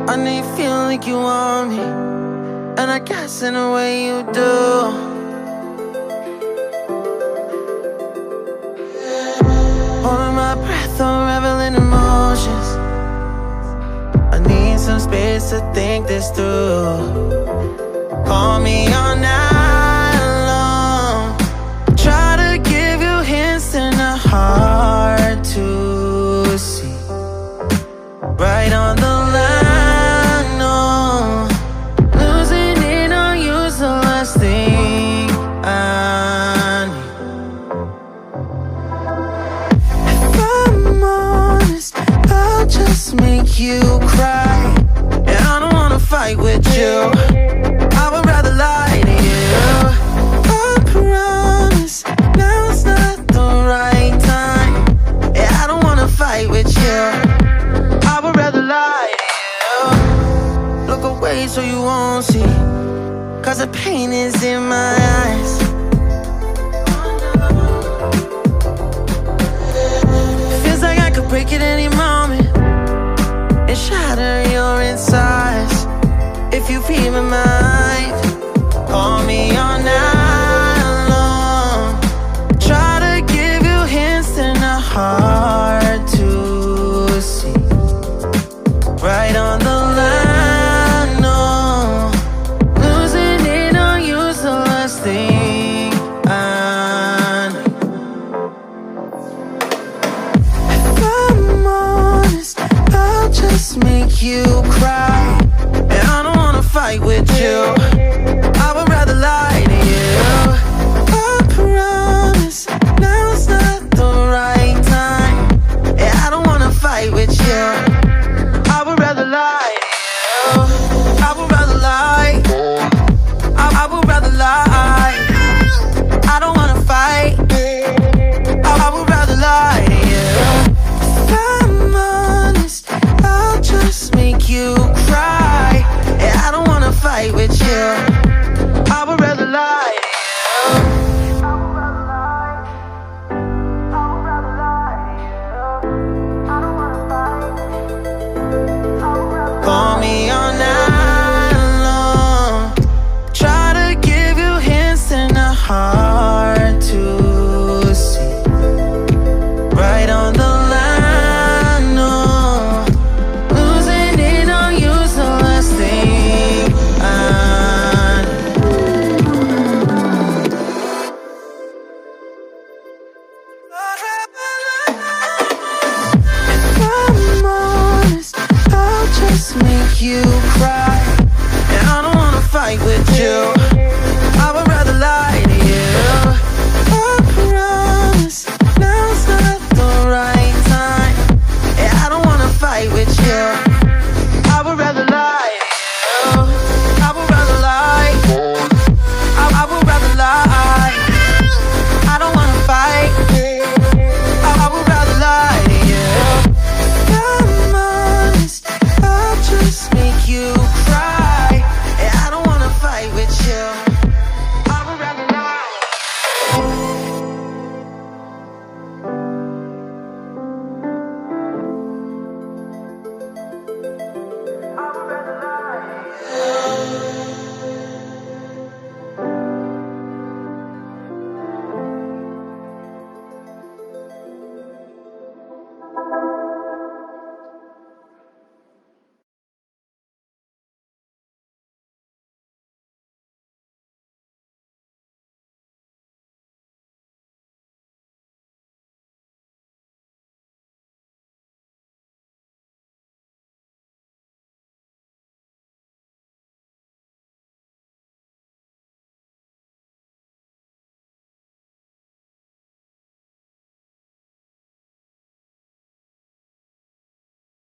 I know you feel like you want me, and I guess in a way you do. Holding my breath, unraveling emotions. I need some space to think this through. Call me all night long. Try to give you hints and a hard to see. Right on the line, no. Losing it on you's the last thing I need. If I'm honest, I'll just make you cry. And I don't wanna fight with you, I would rather lie to you. I promise, now's not the right time. Yeah, I don't wanna fight with you, I would rather lie to you. Look away so you won't see, cause the pain is in my eyes. Feels like I could break at any moment and shatter your insides. If you feel my mind, call me all night long. Try to give you hints and a hard to see. Right on the line, no. Losing it on you's the last thing I need. If I'm honest, I'll just make you cry. And I don't wanna fight with you, I would rather lie to you. I promise, now's not the right time. Yeah, I don't wanna fight with you, I would rather lie to you. I would rather lie, I would rather lie. I don't wanna fight, I would rather lie to you. If I'm honest, I'll just make you cry. Yeah, I don't wanna fight with you,